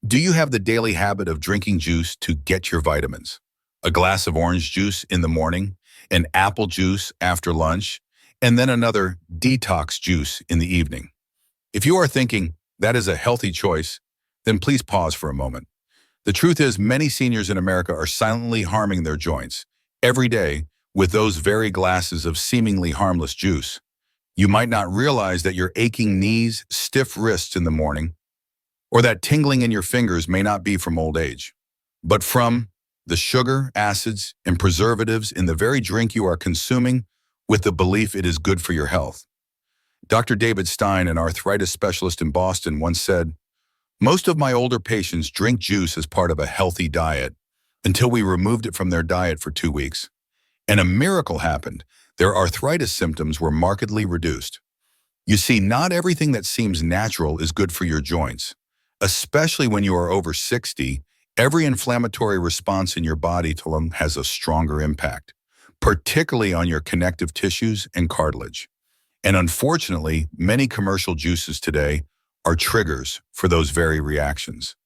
Do you have the daily habit of drinking juice to get your vitamins? A glass of orange juice in the morning, an apple juice after lunch, and then another detox juice in the evening. If you are thinking that is a healthy choice, then please pause for a moment. The truth is many seniors in America are silently harming their joints every day with those very glasses of seemingly harmless juice. You might not realize that your aching knees, stiff wrists in the morning, or that tingling in your fingers may not be from old age, but from the sugar, acids, and preservatives in the very drink you are consuming with the belief it is good for your health. Dr. David Stein, an arthritis specialist in Boston, once said, "Most of my older patients drink juice as part of a healthy diet until we removed it from their diet for 2 weeks. And a miracle happened. Their arthritis symptoms were markedly reduced." You see, not everything that seems natural is good for your joints. Especially when you are over 60, every inflammatory response in your body to them has a stronger impact, particularly on your connective tissues and cartilage. And unfortunately, many commercial juices today are triggers for those very reactions.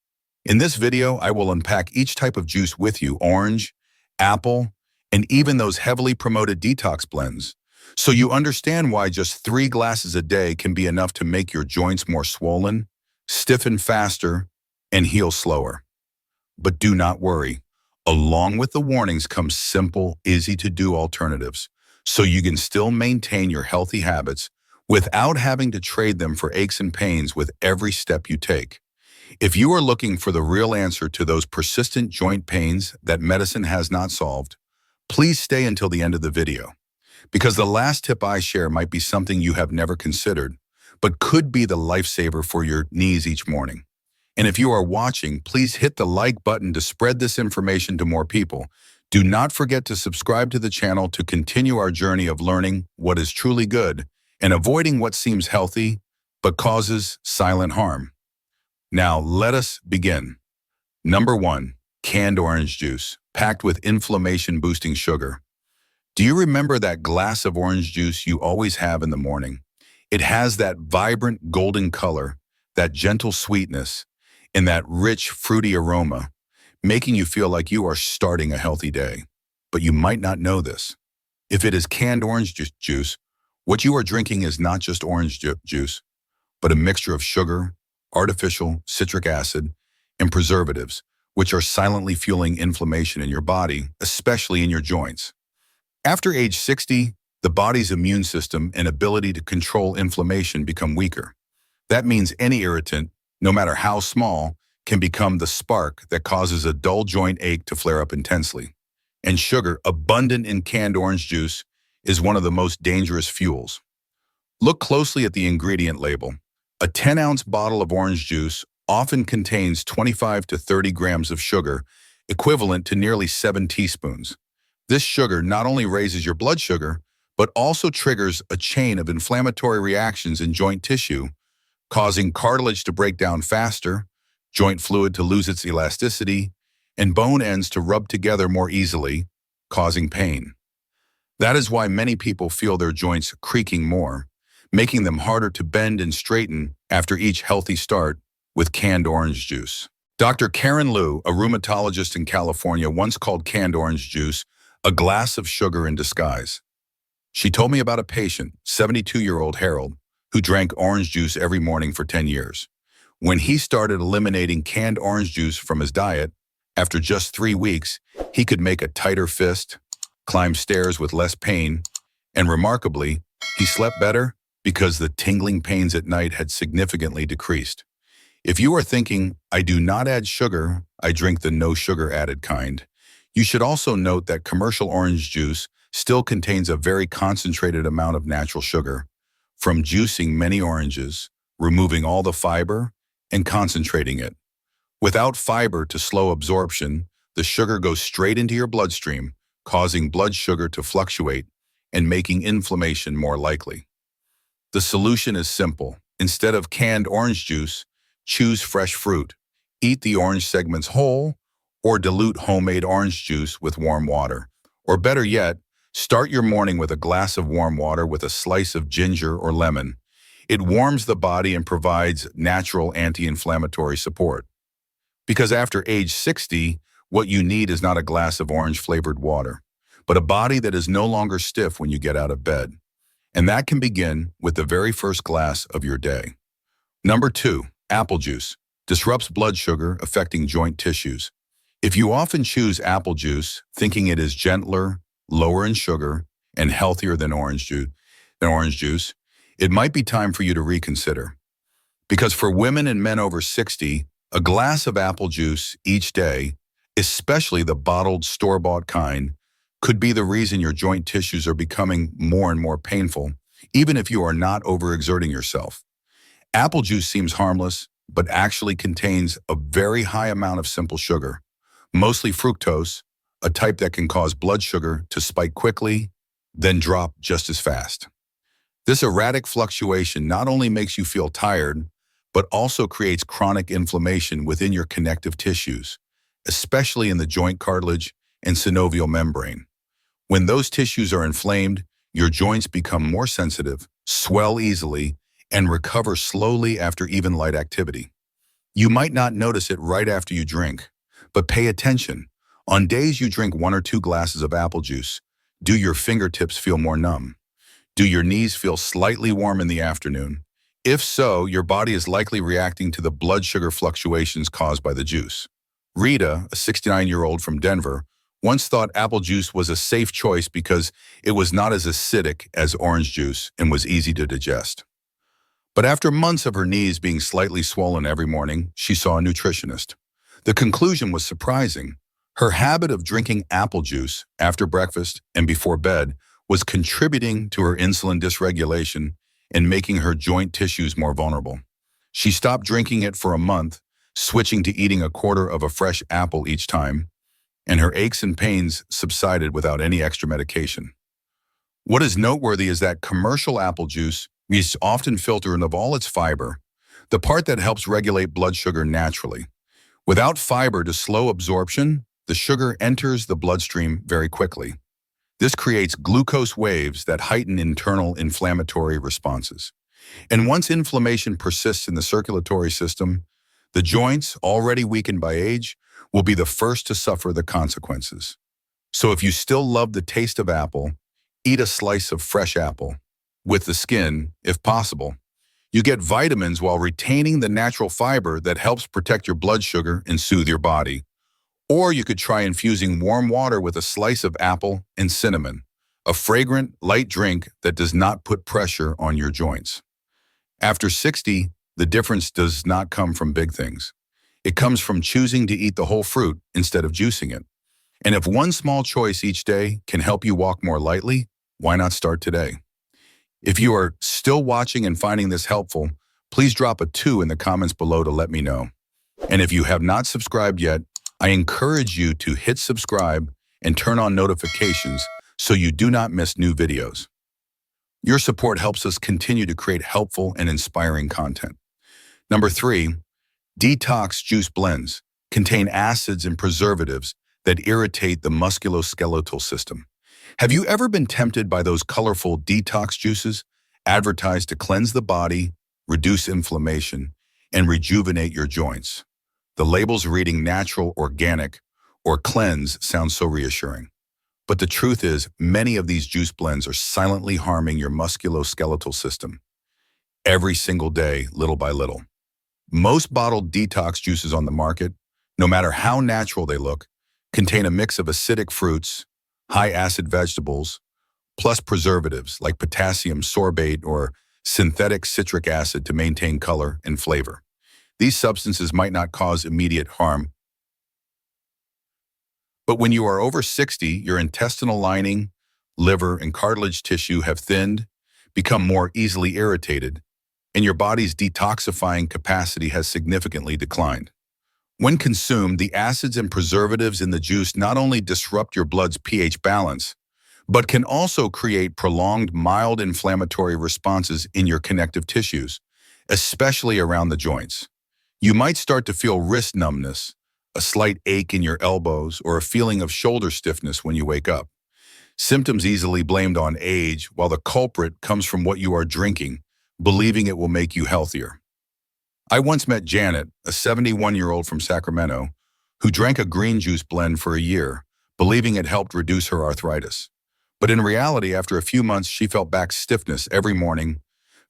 In this video, I will unpack each type of juice with you: orange, apple, and even those heavily promoted detox blends, so you understand why just 3 glasses a day can be enough to make your joints more swollen, stiffen faster, and heal slower. But do not worry. Along with the warnings come simple, easy-to-do alternatives, so you can still maintain your healthy habits without having to trade them for aches and pains with every step you take. If you are looking for the real answer to those persistent joint pains that medicine has not solved, please stay until the end of the video, because the last tip I share might be something you have never considered, but could be the lifesaver for your knees each morning. And if you are watching, please hit the like button to spread this information to more people. Do not forget to subscribe to the channel to continue our journey of learning what is truly good and avoiding what seems healthy but causes silent harm. Now, let us begin. Number 1, canned orange juice, packed with inflammation-boosting sugar. Do you remember that glass of orange juice you always have in the morning? It has that vibrant golden color, that gentle sweetness, and that rich fruity aroma, making you feel like you are starting a healthy day. But you might not know this. If it is canned orange juice, what you are drinking is not just orange juice, but a mixture of sugar, artificial citric acid, and preservatives, which are silently fueling inflammation in your body, especially in your joints. After age 60, the body's immune system and ability to control inflammation become weaker. That means any irritant, no matter how small, can become the spark that causes a dull joint ache to flare up intensely. And sugar, abundant in canned orange juice, is one of the most dangerous fuels. Look closely at the ingredient label. A 10-ounce bottle of orange juice often contains 25 to 30 grams of sugar, equivalent to nearly 7 teaspoons. This sugar not only raises your blood sugar, but also triggers a chain of inflammatory reactions in joint tissue, causing cartilage to break down faster, joint fluid to lose its elasticity, and bone ends to rub together more easily, causing pain. That is why many people feel their joints creaking more, making them harder to bend and straighten after each healthy start with canned orange juice. Dr. Karen Liu, a rheumatologist in California, once called canned orange juice a glass of sugar in disguise. She told me about a patient, 72-year-old Harold, who drank orange juice every morning for 10 years. When he started eliminating canned orange juice from his diet, after just 3 weeks, he could make a tighter fist, climb stairs with less pain, and remarkably, he slept better because the tingling pains at night had significantly decreased. If you are thinking, "I do not add sugar, I drink the no sugar added kind," you should also note that commercial orange juice still contains a very concentrated amount of natural sugar, from juicing many oranges, removing all the fiber, and concentrating it. Without fiber to slow absorption, the sugar goes straight into your bloodstream, causing blood sugar to fluctuate and making inflammation more likely. The solution is simple. Instead of canned orange juice, choose fresh fruit. Eat the orange segments whole, or dilute homemade orange juice with warm water. Or better yet, start your morning with a glass of warm water with a slice of ginger or lemon. It warms the body and provides natural anti-inflammatory support. Because after age 60, what you need is not a glass of orange-flavored water, but a body that is no longer stiff when you get out of bed. And that can begin with the very first glass of your day. Number 2, apple juice. Disrupts blood sugar, affecting joint tissues. If you often choose apple juice, thinking it is gentler, lower in sugar, and healthier than orange juice, it might be time for you to reconsider. Because for women and men over 60, a glass of apple juice each day, especially the bottled store-bought kind, could be the reason your joint tissues are becoming more and more painful, even if you are not overexerting yourself. Apple juice seems harmless, but actually contains a very high amount of simple sugar, mostly fructose, a type that can cause blood sugar to spike quickly, then drop just as fast. This erratic fluctuation not only makes you feel tired, but also creates chronic inflammation within your connective tissues, especially in the joint cartilage and synovial membrane. When those tissues are inflamed, your joints become more sensitive, swell easily, and recover slowly after even light activity. You might not notice it right after you drink, but pay attention. On days you drink 1 or 2 glasses of apple juice, do your fingertips feel more numb? Do your knees feel slightly warm in the afternoon? If so, your body is likely reacting to the blood sugar fluctuations caused by the juice. Rita, a 69-year-old from Denver, once thought apple juice was a safe choice because it was not as acidic as orange juice and was easy to digest. But after months of her knees being slightly swollen every morning, she saw a nutritionist. The conclusion was surprising. Her habit of drinking apple juice after breakfast and before bed was contributing to her insulin dysregulation and making her joint tissues more vulnerable. She stopped drinking it for a month, switching to eating a quarter of a fresh apple each time, and her aches and pains subsided without any extra medication. What is noteworthy is that commercial apple juice is often filtered of all its fiber, the part that helps regulate blood sugar naturally. Without fiber to slow absorption, the sugar enters the bloodstream very quickly. This creates glucose waves that heighten internal inflammatory responses. And once inflammation persists in the circulatory system, the joints, already weakened by age, will be the first to suffer the consequences. So if you still love the taste of apple, eat a slice of fresh apple, with the skin, if possible. You get vitamins while retaining the natural fiber that helps protect your blood sugar and soothe your body. Or you could try infusing warm water with a slice of apple and cinnamon, a fragrant, light drink that does not put pressure on your joints. After 60, the difference does not come from big things. It comes from choosing to eat the whole fruit instead of juicing it. And if one small choice each day can help you walk more lightly, why not start today? If you are still watching and finding this helpful, please drop a 2 in the comments below to let me know. And if you have not subscribed yet, I encourage you to hit subscribe and turn on notifications so you do not miss new videos. Your support helps us continue to create helpful and inspiring content. Number 3, Detox juice blends contain acids and preservatives that irritate the musculoskeletal system. Have you ever been tempted by those colorful detox juices advertised to cleanse the body, reduce inflammation, and rejuvenate your joints? The labels reading natural, organic, or cleanse sound so reassuring. But the truth is, many of these juice blends are silently harming your musculoskeletal system. Every single day, little by little. Most bottled detox juices on the market, no matter how natural they look, contain a mix of acidic fruits, high-acid vegetables, plus preservatives like potassium sorbate or synthetic citric acid to maintain color and flavor. These substances might not cause immediate harm, but when you are over 60, your intestinal lining, liver, and cartilage tissue have thinned, become more easily irritated, and your body's detoxifying capacity has significantly declined. When consumed, the acids and preservatives in the juice not only disrupt your blood's pH balance, but can also create prolonged mild inflammatory responses in your connective tissues, especially around the joints. You might start to feel wrist numbness, a slight ache in your elbows, or a feeling of shoulder stiffness when you wake up. Symptoms easily blamed on age, while the culprit comes from what you are drinking, believing it will make you healthier. I once met Janet, a 71-year-old from Sacramento, who drank a green juice blend for a year, believing it helped reduce her arthritis. But in reality, after a few months, she felt back stiffness every morning,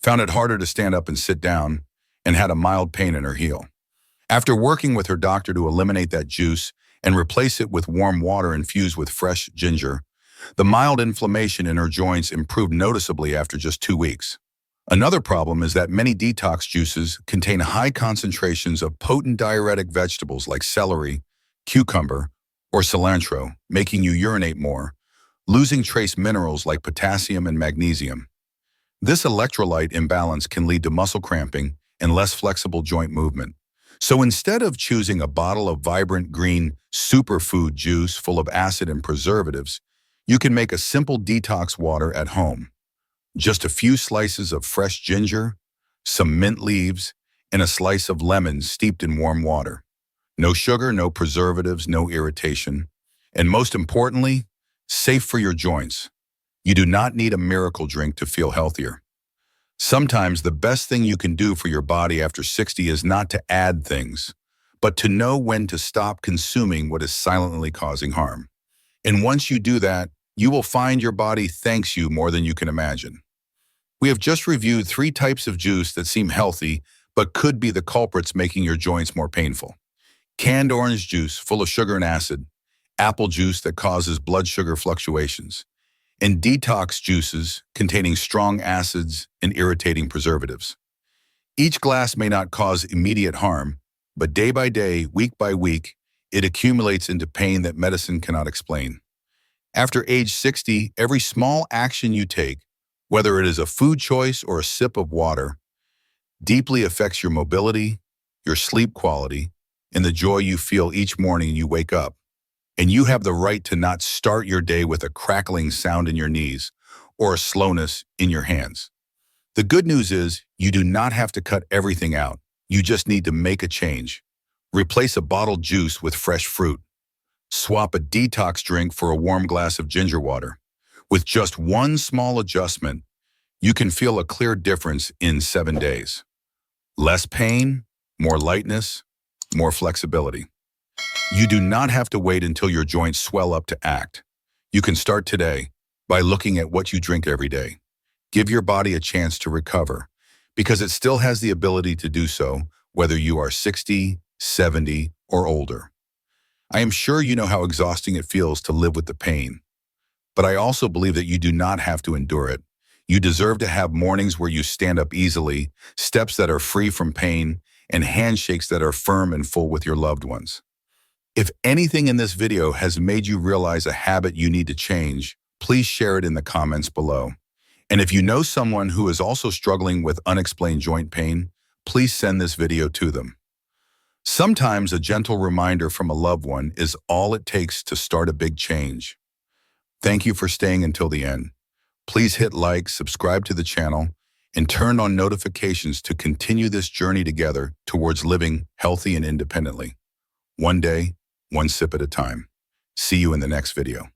found it harder to stand up and sit down, and had a mild pain in her heel. After working with her doctor to eliminate that juice and replace it with warm water infused with fresh ginger, the mild inflammation in her joints improved noticeably after just 2 weeks. Another problem is that many detox juices contain high concentrations of potent diuretic vegetables like celery, cucumber, or cilantro, making you urinate more, losing trace minerals like potassium and magnesium. This electrolyte imbalance can lead to muscle cramping and less flexible joint movement. So instead of choosing a bottle of vibrant green superfood juice full of acid and preservatives, you can make a simple detox water at home. Just a few slices of fresh ginger, some mint leaves, and a slice of lemon steeped in warm water. No sugar, no preservatives, no irritation. And most importantly, safe for your joints. You do not need a miracle drink to feel healthier. Sometimes the best thing you can do for your body after 60 is not to add things, but to know when to stop consuming what is silently causing harm. And once you do that, you will find your body thanks you more than you can imagine. We have just reviewed 3 types of juice that seem healthy, but could be the culprits making your joints more painful. Canned orange juice, full of sugar and acid, apple juice that causes blood sugar fluctuations, and detox juices containing strong acids and irritating preservatives. Each glass may not cause immediate harm, but day by day, week by week, it accumulates into pain that medicine cannot explain. After age 60, every small action you take, whether it is a food choice or a sip of water, deeply affects your mobility, your sleep quality, and the joy you feel each morning you wake up. And you have the right to not start your day with a crackling sound in your knees or a slowness in your hands. The good news is you do not have to cut everything out. You just need to make a change. Replace a bottled juice with fresh fruit. Swap a detox drink for a warm glass of ginger water. With just one small adjustment, you can feel a clear difference in 7 days. Less pain, more lightness, more flexibility. You do not have to wait until your joints swell up to act. You can start today by looking at what you drink every day. Give your body a chance to recover because it still has the ability to do so, whether you are 60, 70, or older. I am sure you know how exhausting it feels to live with the pain, but I also believe that you do not have to endure it. You deserve to have mornings where you stand up easily, steps that are free from pain, and handshakes that are firm and full with your loved ones. If anything in this video has made you realize a habit you need to change, please share it in the comments below. And if you know someone who is also struggling with unexplained joint pain, please send this video to them. Sometimes a gentle reminder from a loved one is all it takes to start a big change. Thank you for staying until the end. Please hit like, subscribe to the channel, and turn on notifications to continue this journey together towards living healthy and independently. One day, one sip at a time. See you in the next video.